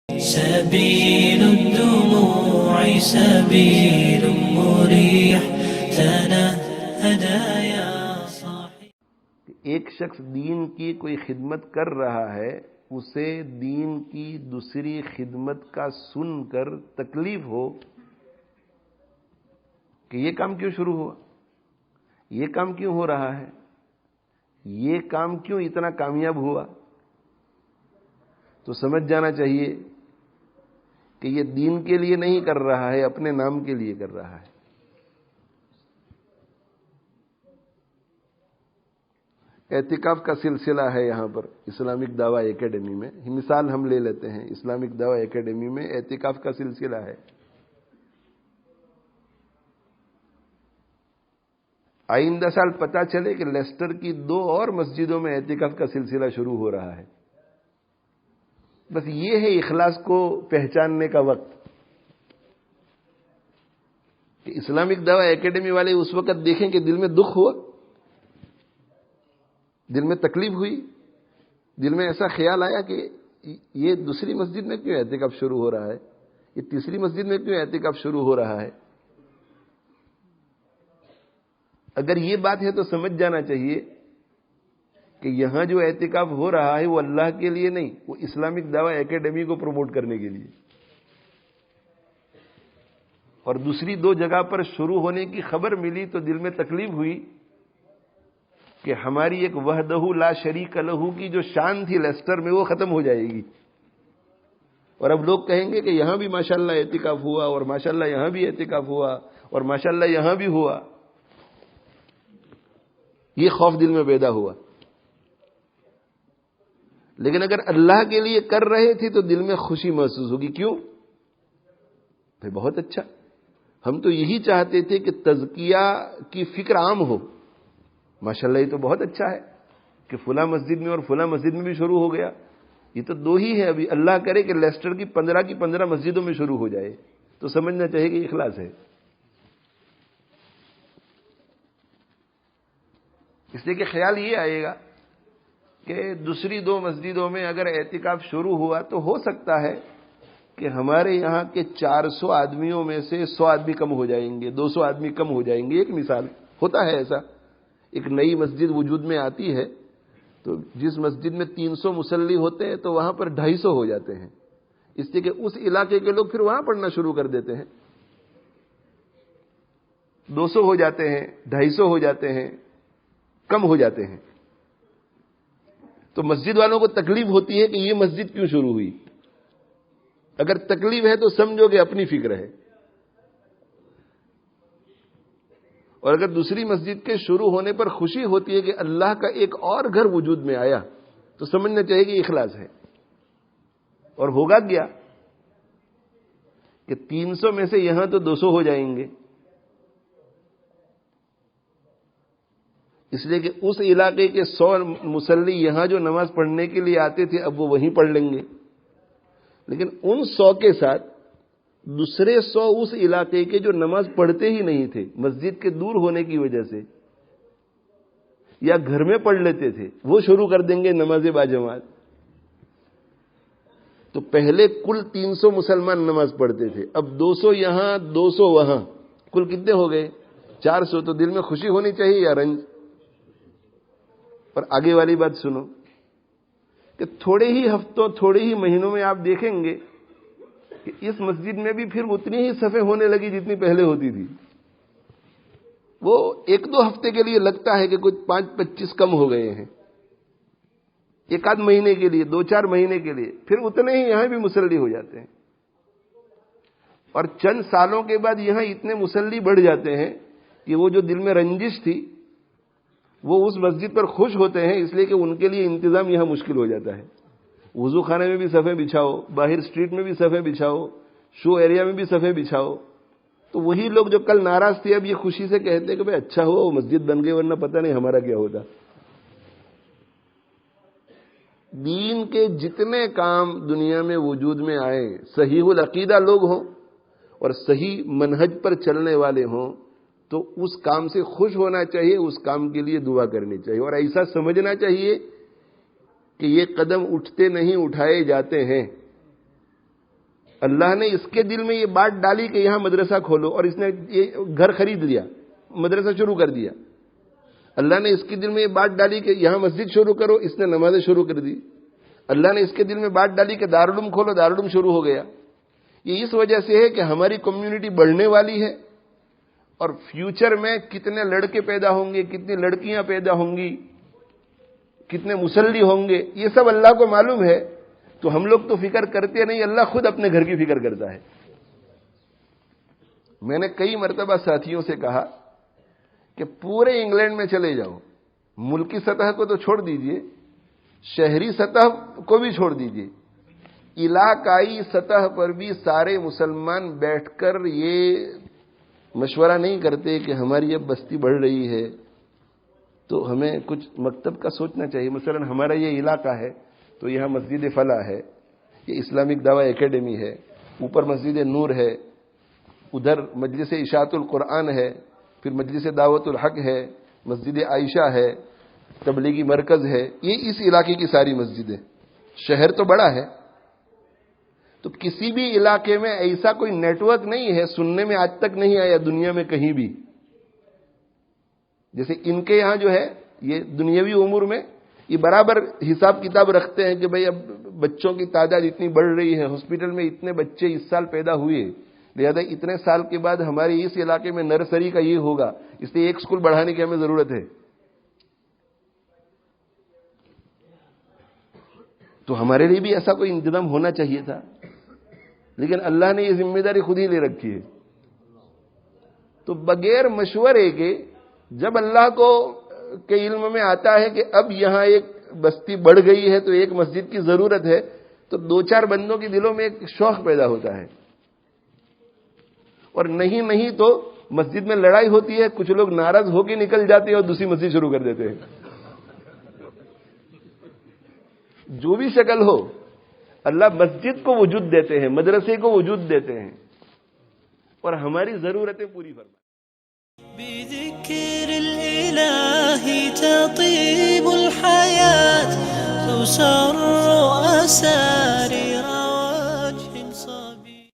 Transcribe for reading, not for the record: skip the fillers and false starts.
سبيل الدموع سبيل مريح تنهد يا صاحي. ایک شخص دین کی کوئی خدمت کر رہا ہے، اسے دین کی دوسری خدمت کا سن کر تکلیف ہو کہ یہ کام کیوں شروع ہوا، یہ کام کیوں ہو رہا ہے، یہ کام کیوں اتنا کامیاب ہوا، تو سمجھ جانا چاہیے کہ یہ دین کے لیے نہیں کر رہا ہے، اپنے نام کے لیے کر رہا ہے. اعتکاف کا سلسلہ ہے یہاں پر اسلامک دعویٰ اکیڈمی میں. مثال ہم لے لیتے ہیں، اسلامک دعویٰ اکیڈمی میں اعتکاف کا سلسلہ ہے. آئندہ سال پتہ چلے کہ لیسٹر کی 2 اور مسجدوں میں اعتکاف کا سلسلہ شروع ہو رہا ہے. بس یہ ہے اخلاص کو پہچاننے کا وقت کہ اسلامک دعویٰ اکیڈمی والے اس وقت دیکھیں کہ دل میں دکھ ہوا، دل میں تکلیف ہوئی، دل میں ایسا خیال آیا کہ یہ دوسری مسجد میں کیوں اعتکاف شروع ہو رہا ہے، یہ تیسری مسجد میں کیوں اعتکاف شروع ہو رہا ہے. اگر یہ بات ہے تو سمجھ جانا چاہیے کہ یہاں جو اعتکاف ہو رہا ہے وہ اللہ کے لیے نہیں، وہ اسلامک دعویٰ اکیڈمی کو پروموٹ کرنے کے لیے. اور دوسری 2 جگہ پر شروع ہونے کی خبر ملی تو دل میں تکلیف ہوئی کہ ہماری ایک وحدہ لا شریک لہ کی جو شان تھی لیسٹر میں وہ ختم ہو جائے گی. اور اب لوگ کہیں گے کہ یہاں بھی ماشاءاللہ اعتکاف ہوا، اور ماشاءاللہ یہاں بھی اعتکاف ہوا، اور ماشاءاللہ یہاں بھی ہوا. یہ خوف دل میں پیدا ہوا. لیکن اگر اللہ کے لیے کر رہے تھے تو دل میں خوشی محسوس ہوگی. کیوں؟ بھئی بہت اچھا، ہم تو یہی چاہتے تھے کہ تزکیہ کی فکر عام ہو. ماشاءاللہ یہ تو بہت اچھا ہے کہ فلاں مسجد میں اور فلاں مسجد میں بھی شروع ہو گیا. یہ تو 2 ہی ہے، ابھی اللہ کرے کہ لیسٹر کی 15 مسجدوں میں شروع ہو جائے تو سمجھنا چاہیے کہ اخلاص ہے. اس لیے کہ خیال یہ آئے گا کہ دوسری 2 مسجدوں میں اگر اعتکاف شروع ہوا تو ہو سکتا ہے کہ ہمارے یہاں کے 400 آدمیوں میں سے 100 آدمی کم ہو جائیں گے، 200 آدمی کم ہو جائیں گے. ایک مثال ہوتا ہے ایسا. ایک نئی مسجد وجود میں آتی ہے تو جس مسجد میں 300 مصلی ہوتے ہیں تو وہاں پر 250 ہو جاتے ہیں، اس لیے کہ اس علاقے کے لوگ پھر وہاں پڑھنا شروع کر دیتے ہیں. 200 ہو جاتے ہیں، 250 ہو جاتے ہیں، کم ہو جاتے ہیں. تو مسجد والوں کو تکلیف ہوتی ہے کہ یہ مسجد کیوں شروع ہوئی. اگر تکلیف ہے تو سمجھو کہ اپنی فکر ہے، اور اگر دوسری مسجد کے شروع ہونے پر خوشی ہوتی ہے کہ اللہ کا ایک اور گھر وجود میں آیا تو سمجھنا چاہیے کہ اخلاص ہے. اور ہوگا کیا کہ 300 میں سے یہاں تو 200 ہو جائیں گے، اس لیے کہ اس علاقے کے 100 مصلی یہاں جو نماز پڑھنے کے لیے آتے تھے اب وہ وہیں پڑھ لیں گے. لیکن ان 100 کے ساتھ دوسرے 100 اس علاقے کے جو نماز پڑھتے ہی نہیں تھے مسجد کے دور ہونے کی وجہ سے یا گھر میں پڑھ لیتے تھے، وہ شروع کر دیں گے نماز باجماعت. تو پہلے کل 300 مسلمان نماز پڑھتے تھے، اب 200 یہاں 200 وہاں، کل کتنے ہو گئے؟ 400. تو دل میں خوشی ہونی چاہیے یا رنج؟ اور آگے والی بات سنو کہ تھوڑے ہی ہفتوں، تھوڑے ہی مہینوں میں آپ دیکھیں گے کہ اس مسجد میں بھی پھر اتنی ہی صفیں ہونے لگی جتنی پہلے ہوتی تھی. وہ 1-2 ہفتے کے لیے لگتا ہے کہ کچھ 5-25 کم ہو گئے ہیں، 1-8 مہینے کے لیے، 2-4 مہینے کے لیے پھر اتنے ہی یہاں بھی مصلی ہو جاتے ہیں. اور چند سالوں کے بعد یہاں اتنے مصلی بڑھ جاتے ہیں کہ وہ جو دل میں رنجش تھی وہ اس مسجد پر خوش ہوتے ہیں، اس لیے کہ ان کے لیے انتظام یہاں مشکل ہو جاتا ہے. وضو خانے میں بھی صفیں بچھاؤ، باہر اسٹریٹ میں بھی صفیں بچھاؤ، شو ایریا میں بھی صفیں بچھاؤ. تو وہی لوگ جو کل ناراض تھے اب یہ خوشی سے کہتے ہیں کہ بھئی اچھا ہوا وہ مسجد بن گئی، ورنہ پتہ نہیں ہمارا کیا ہوتا. دین کے جتنے کام دنیا میں وجود میں آئے، صحیح العقیدہ لوگ ہوں اور صحیح منہج پر چلنے والے ہوں تو اس کام سے خوش ہونا چاہیے، اس کام کے لیے دعا کرنی چاہیے، اور ایسا سمجھنا چاہیے کہ یہ قدم اٹھتے نہیں اٹھائے جاتے ہیں. اللہ نے اس کے دل میں یہ بات ڈالی کہ یہاں مدرسہ کھولو، اور اس نے یہ گھر خرید لیا، مدرسہ شروع کر دیا۔ اللہ نے اس کے دل میں یہ بات ڈالی کہ یہاں مسجد شروع کرو، اس نے نمازیں شروع کر دی۔ اللہ نے اس کے دل میں بات ڈالی کہ دارالعلوم کھولو، دارالعلوم شروع ہو گیا۔ یہ اس وجہ سے ہے کہ ہماری کمیونٹی بڑھنے والی ہے، اور فیوچر میں کتنے لڑکے پیدا ہوں گے، کتنی لڑکیاں پیدا ہوں گی، کتنے مصلی ہوں گے، یہ سب اللہ کو معلوم ہے۔ تو ہم لوگ تو فکر کرتے نہیں، اللہ خود اپنے گھر کی فکر کرتا ہے۔ میں نے کئی مرتبہ ساتھیوں سے کہا کہ پورے انگلینڈ میں چلے جاؤ، ملکی سطح کو تو چھوڑ دیجئے، شہری سطح کو بھی چھوڑ دیجئے، علاقائی سطح پر بھی سارے مسلمان بیٹھ کر یہ مشورہ نہیں کرتے کہ ہماری اب بستی بڑھ رہی ہے تو ہمیں کچھ مکتب کا سوچنا چاہیے۔ مثلا ہمارا یہ علاقہ ہے تو یہاں مسجد فلاح ہے، یہ اسلامک دعوی اکیڈمی ہے، اوپر مسجد نور ہے، ادھر مجلس اشاعت القرآن ہے، پھر مجلس دعوت الحق ہے، مسجد عائشہ ہے، تبلیغی مرکز ہے، یہ اس علاقے کی ساری مسجدیں۔ شہر تو بڑا ہے، تو کسی بھی علاقے میں ایسا کوئی نیٹ ورک نہیں ہے، سننے میں آج تک نہیں آیا دنیا میں کہیں بھی۔ جیسے ان کے یہاں جو ہے یہ دنیاوی امور میں یہ برابر حساب کتاب رکھتے ہیں کہ بھئی اب بچوں کی تعداد اتنی بڑھ رہی ہے، ہاسپٹل میں اتنے بچے اس سال پیدا ہوئے، لہذا اتنے سال کے بعد ہمارے اس علاقے میں نرسری کا یہ ہوگا، اس لیے ایک اسکول بڑھانے کی ہمیں ضرورت ہے۔ تو ہمارے لیے بھی ایسا کوئی انتظام ہونا چاہیے تھا، لیکن اللہ نے یہ ذمہ داری خود ہی لے رکھی ہے۔ تو بغیر مشورے کے جب اللہ کو کے علم میں آتا ہے کہ اب یہاں ایک بستی بڑھ گئی ہے تو ایک مسجد کی ضرورت ہے، تو دو چار بندوں کے دلوں میں ایک شوق پیدا ہوتا ہے، اور نہیں تو مسجد میں لڑائی ہوتی ہے، کچھ لوگ ناراض ہو کے نکل جاتے ہیں اور دوسری مسجد شروع کر دیتے ہیں۔ جو بھی شکل ہو، اللہ مسجد کو وجود دیتے ہیں، مدرسے کو وجود دیتے ہیں، اور ہماری ضرورتیں پوری فرمائیں۔ بذكر الإله تطيب الحياة، تسر أسى